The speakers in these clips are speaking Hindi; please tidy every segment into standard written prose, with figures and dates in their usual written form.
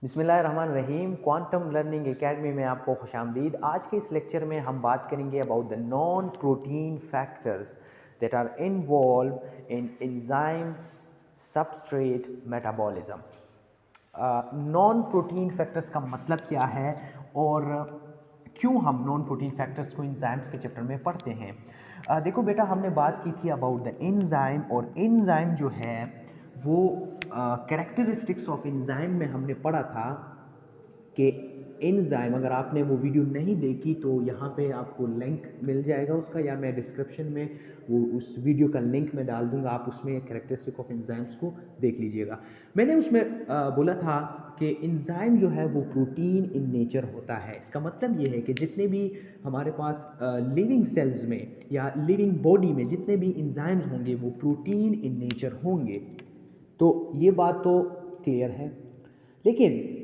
बिस्मिल्लाहिर्रहमानिर्रहीम। क्वांटम लर्निंग एकेडमी में आपको खुशामदीद। आज के इस लेक्चर में हम बात करेंगे about the non protein factors that are involve in enzyme substrate metabolism. Non protein factors का मतलब क्या है और क्यों हम नॉन प्रोटीन फैक्टर्स को एंजाइम्स के चैप्टर में पढ़ते हैं। देखो बेटा, हमने बात की थी अबाउट द एंजाइम, और एंजाइम जो है वो कैरेक्टरिस्टिक्स ऑफ एंजाइम में हमने पढ़ा था कि एंजाइम, अगर आपने वो वीडियो नहीं देखी तो यहाँ पे आपको लिंक मिल जाएगा उसका, या मैं डिस्क्रिप्शन में वो उस वीडियो का लिंक मैं डाल दूंगा, आप उसमें कैरेक्टरिस्टिक ऑफ एंजाइम्स को देख लीजिएगा। मैंने उसमें बोला था कि एंजाइम जो है वो प्रोटीन इन नेचर होता है। इसका मतलब ये है कि जितने भी हमारे पास लिविंग सेल्स में या लिविंग बॉडी में जितने भी एंजाइम्स होंगे वो प्रोटीन इन नेचर होंगे। तो ये बात तो क्लियर है, लेकिन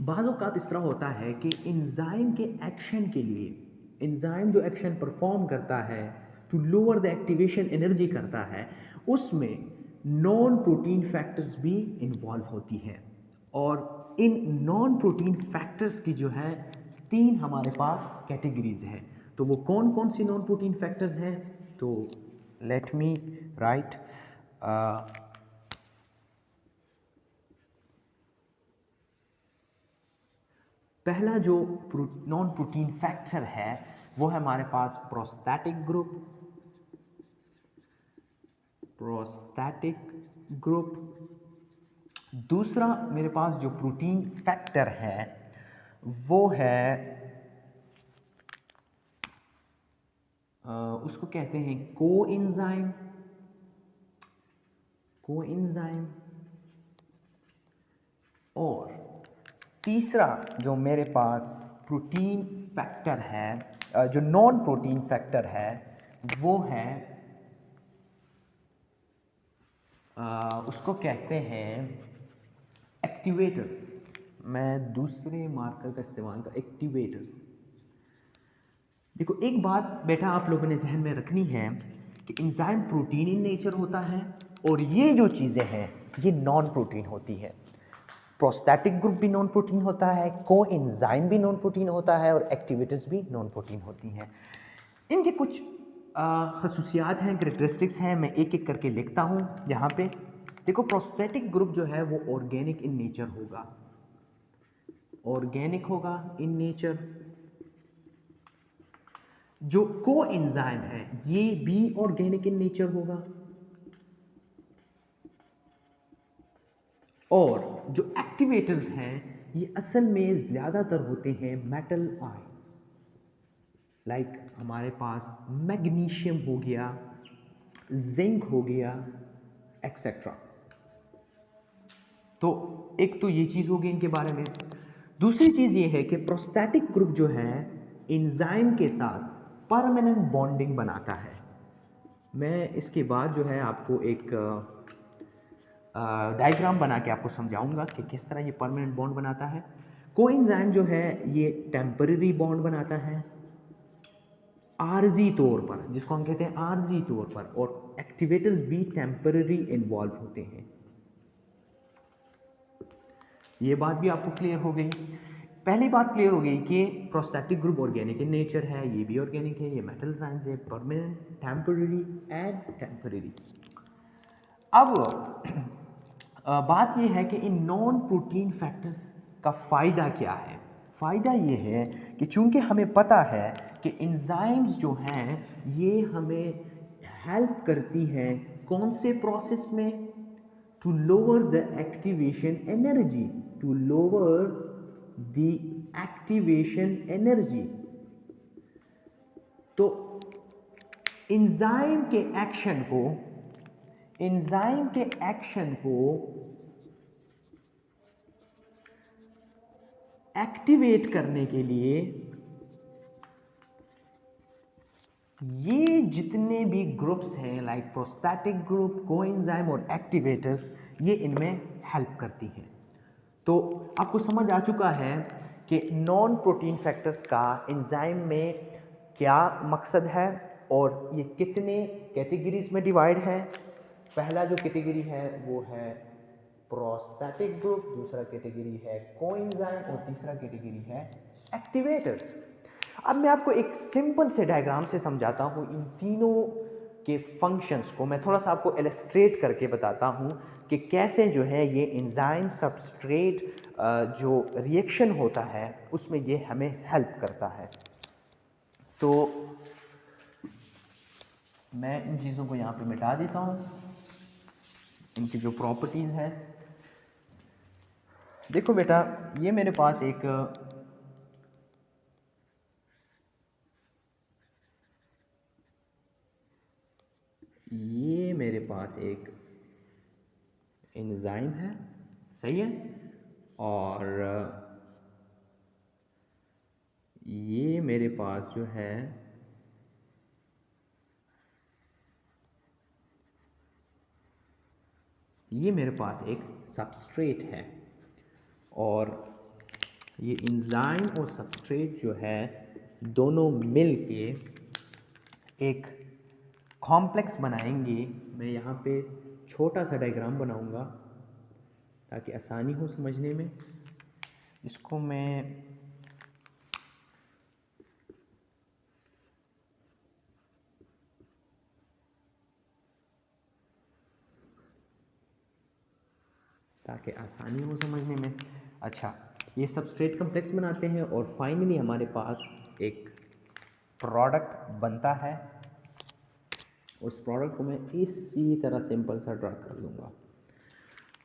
बाज़ औक़ात इस तरह होता है कि एंजाइम के एक्शन के लिए, एंजाइम जो एक्शन परफॉर्म करता है to lower the activation energy करता है, उसमें नॉन प्रोटीन फैक्टर्स भी इन्वॉल्व होती हैं। और इन नॉन प्रोटीन फैक्टर्स की जो है 3 हमारे पास कैटेगरीज हैं। तो वो कौन कौन सी नॉन प्रोटीन फैक्टर्स हैं? तो लेट मी राइट। पहला जो नॉन प्रोटीन फैक्टर है वो है हमारे पास प्रोस्थेटिक ग्रुप। दूसरा मेरे पास जो प्रोटीन फैक्टर है वो है उसको कहते हैं कोएंजाइम। और तीसरा जो मेरे पास प्रोटीन फैक्टर है, जो नॉन प्रोटीन फैक्टर है, वो है उसको कहते हैं एक्टिवेटर्स। मैं दूसरे मार्कर का इस्तेमाल कर एक्टिवेटर्स। देखो, एक बात बेटा आप लोगों ने जहन में रखनी है कि एंजाइम प्रोटीन इन नेचर होता है और ये जो चीज़ें हैं ये नॉन प्रोटीन होती है। प्रोस्थेटिक ग्रुप भी नॉन प्रोटीन होता है, कोएंजाइम भी नॉन प्रोटीन होता है और एक्टिवेटर्स भी नॉन प्रोटीन होती हैं। इनके कुछ खसूसियात हैं, कैरेक्टरिस्टिक्स हैं, मैं एक एक करके लिखता हूँ यहाँ पे। देखो, प्रोस्थेटिक ग्रुप जो है वो ऑर्गेनिक इन नेचर होगा, इन नेचर। जो कोएंजाइम है ये भी ऑर्गेनिक इन नेचर होगा, और जो एक्टिवेटर्स हैं ये असल में ज़्यादातर होते हैं मेटल आयंस, लाइक हमारे पास मैग्नीशियम हो गया, जिंक हो गया, एक्सेट्रा। तो एक तो ये चीज़ होगी इनके बारे में। दूसरी चीज़ ये है कि प्रोस्थेटिक ग्रुप जो है एंजाइम के साथ परमानेंट बॉन्डिंग बनाता है। मैं इसके बाद जो है आपको एक डायग्राम बना के आपको समझाऊंगा कि किस तरह ये परमानेंट बॉन्ड बनाता है। कोएंजाइम जो है ये टेम्पररी बॉन्ड बनाता है आर्जी तौर पर, जिसको हम कहते हैं आर्जी तौर पर, और एक्टिवेटर्स भी टेम्पररी इन्वॉल्व होते हैं। ये बात भी आपको क्लियर हो गई। पहली बात क्लियर हो गई कि prosthetic group organic in nature है, ये भी ऑर्गेनिक है, ये मेटल आयंस है, परमानेंट, टेम्पररी एंड टेम्पररी। अब बात यह है कि इन नॉन प्रोटीन फैक्टर्स का फ़ायदा क्या है। फ़ायदा ये है कि चूंकि हमें पता है कि एंजाइम्स जो हैं ये हमें हेल्प करती हैं कौन से प्रोसेस में, to lower the activation energy, तो एंजाइम के एक्शन को एक्टिवेट करने के लिए ये जितने भी ग्रुप्स हैं, लाइक प्रोस्थेटिक ग्रुप, कोएंजाइम और एक्टिवेटर्स, ये इनमें हेल्प करती हैं। तो आपको समझ आ चुका है कि नॉन प्रोटीन फैक्टर्स का एंजाइम में क्या मकसद है और ये कितने कैटेगरीज में डिवाइड है। पहला जो कैटेगरी है वो है प्रोस्थेटिक ग्रुप, दूसरा कैटेगरी है कोएंजाइम और तीसरा कैटेगरी है एक्टिवेटर्स। अब मैं आपको एक सिंपल से डायग्राम से समझाता हूँ इन तीनों के फंक्शंस को। मैं थोड़ा सा आपको इलस्ट्रेट करके बताता हूँ कि कैसे जो है ये एंजाइम सबस्ट्रेट जो रिएक्शन होता है उसमें ये हमें हेल्प करता है। तो मैं इन चीज़ों को यहाँ पे मिटा देता हूँ, इनकी जो प्रॉपर्टीज़ हैं। देखो बेटा, ये मेरे पास एक एंजाइम है, सही है, और ये मेरे पास जो है ये मेरे पास एक सबस्ट्रेट है, और ये एंजाइम और सबस्ट्रेट जो है दोनों मिल के एक कॉम्प्लेक्स बनाएंगे। मैं यहाँ पे छोटा सा डायग्राम बनाऊंगा ताकि आसानी हो समझने में। इसको मैं ताकि आसानी हो समझने में। अच्छा, ये सबस्ट्रेट कॉम्प्लेक्स बनाते हैं और फाइनली हमारे पास एक प्रोडक्ट बनता है। उस प्रोडक्ट को मैं इसी तरह सिंपल सा ड्रा कर लूँगा।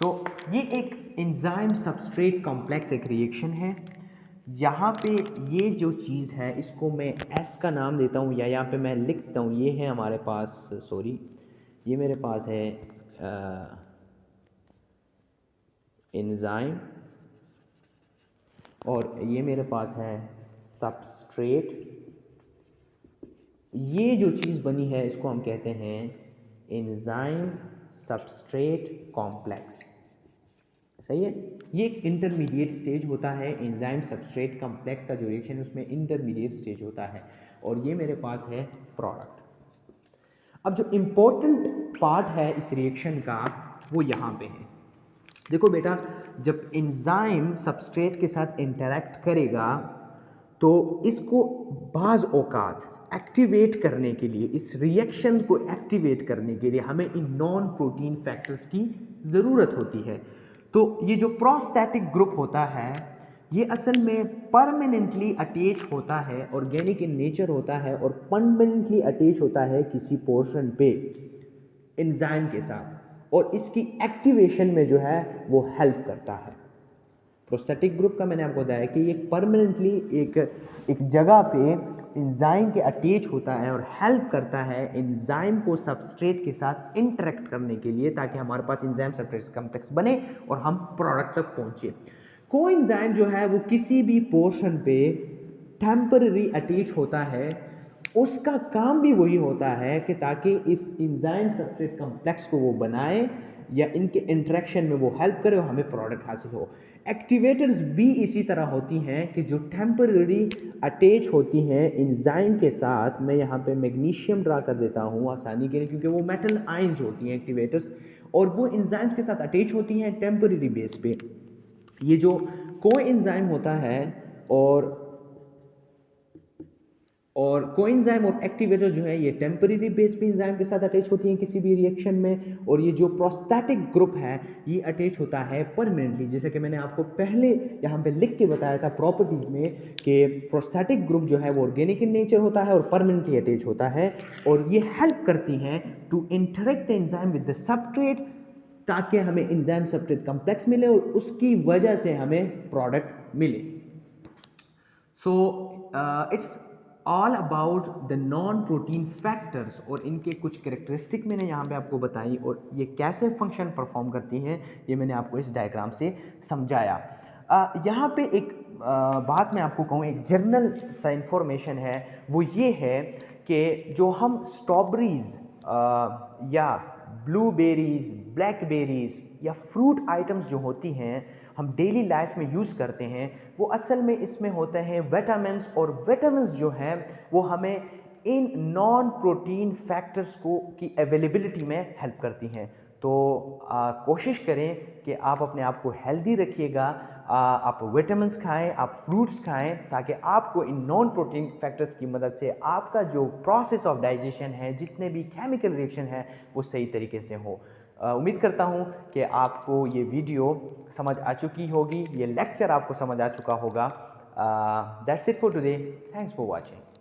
तो ये एक एंजाइम सबस्ट्रेट कॉम्प्लेक्स एक रिएक्शन है। यहाँ पे ये जो चीज़ है इसको मैं एस का नाम देता हूँ, या यहाँ पे मैं लिख देता हूँ, ये है हमारे पास, सॉरी, ये मेरे पास है एंजाइम और ये मेरे पास है सबस्ट्रेट। ये जो चीज़ बनी है इसको हम कहते हैं एंजाइम सबस्ट्रेट कॉम्प्लेक्स, सही है। ये एक इंटरमीडिएट स्टेज होता है, एंजाइम सबस्ट्रेट कॉम्प्लेक्स का जो रिएक्शन है उसमें इंटरमीडिएट स्टेज होता है, और ये मेरे पास है प्रोडक्ट। अब जो इम्पोर्टेंट पार्ट है इस रिएक्शन का वो यहाँ पे है। देखो बेटा, जब एंजाइम सबस्ट्रेट के साथ इंटरैक्ट करेगा तो इसको बाज़ औकात एक्टिवेट करने के लिए, इस रिएक्शन को एक्टिवेट करने के लिए हमें इन नॉन प्रोटीन फैक्टर्स की ज़रूरत होती है। तो ये जो प्रोस्थेटिक ग्रुप होता है ये असल में परमानेंटली अटैच होता है, ऑर्गेनिक इन नेचर होता है और परमानेंटली अटैच होता है किसी पोर्शन पे एंजाइम के साथ, और इसकी एक्टिवेशन में जो है वो हेल्प करता है। प्रोस्थेटिक ग्रुप का मैंने आपको बताया कि ये परमानेंटली एक जगह पे एंजाइम के अटैच होता है और हेल्प करता है एंजाइम को सबस्ट्रेट के साथ इंटरेक्ट करने के लिए, ताकि हमारे पास एंजाइम सबस्ट्रेट कॉम्प्लेक्स बने और हम प्रोडक्ट तक पहुंचे। कोएंजाइम जो है वो किसी भी पोर्शन पे टेम्पररी अटैच होता है, उसका काम भी वही होता है कि ताकि इस एंजाइम सबस्ट्रेट कॉम्प्लेक्स को वो बनाए या इनके इंटरेक्शन में वो हेल्प करे और हमें प्रोडक्ट हासिल हो। एक्टिवेटर्स भी इसी तरह होती हैं कि जो टेम्पररी अटैच होती हैं एंजाइम के साथ। मैं यहाँ पे मैग्नीशियम ड्रा कर देता हूँ आसानी के लिए, क्योंकि वो मेटल आयंस होती हैं एक्टिवेटर्स, और वो एंजाइम्स के साथ अटैच होती हैं टेम्पररी बेस पे। ये जो कोएंजाइम होता है और कोएंजाइम और एक्टिवेटर जो है ये टेम्पररी बेस पे एंजाइम के साथ अटैच होती हैं किसी भी रिएक्शन में, और ये जो प्रोस्थेटिक ग्रुप है ये अटैच होता है परमानेंटली। जैसे कि मैंने आपको पहले यहाँ पे लिख के बताया था प्रॉपर्टीज में कि प्रोस्थेटिक ग्रुप जो है वो ऑर्गेनिक इन नेचर होता है और परमानेंटली अटैच होता है, और ये हेल्प करती हैं to interact the enzyme with the substrate, ताकि हमें एंजाइम सबस्ट्रेट कॉम्प्लेक्स मिले और उसकी वजह से हमें प्रोडक्ट मिले। So it's all about the non protein factors, और इनके कुछ कैरेक्टरिस्टिक मैंने यहाँ पे आपको बताई, और ये कैसे फंक्शन परफॉर्म करती हैं ये मैंने आपको इस डायग्राम से समझाया। यहाँ पे एक बात मैं आपको कहूँ, एक जर्नल सा इंफॉर्मेशन है, वो ये है कि जो हम स्ट्रॉबेरीज या ब्लूबेरीज, ब्लैकबेरीज या फ्रूट आइटम्स जो होती हैं हम डेली लाइफ में यूज़ करते हैं, वो असल में इसमें होते हैं विटामिन्स, और विटामिन्स जो हैं वो हमें इन नॉन प्रोटीन फैक्टर्स को की अवेलेबिलिटी में हेल्प करती हैं। तो कोशिश करें कि आप अपने आप को हेल्दी रखिएगा, आप विटामिन्स खाएं, आप फ्रूट्स खाएं, ताकि आपको इन नॉन प्रोटीन फैक्टर्स की मदद से आपका जो प्रोसेस ऑफ डाइजेशन है, जितने भी केमिकल रिएक्शन है, वो सही तरीके से हो। उम्मीद करता हूँ कि आपको ये वीडियो समझ आ चुकी होगी, ये लेक्चर आपको समझ आ चुका होगा। That's it for today, thanks for watching.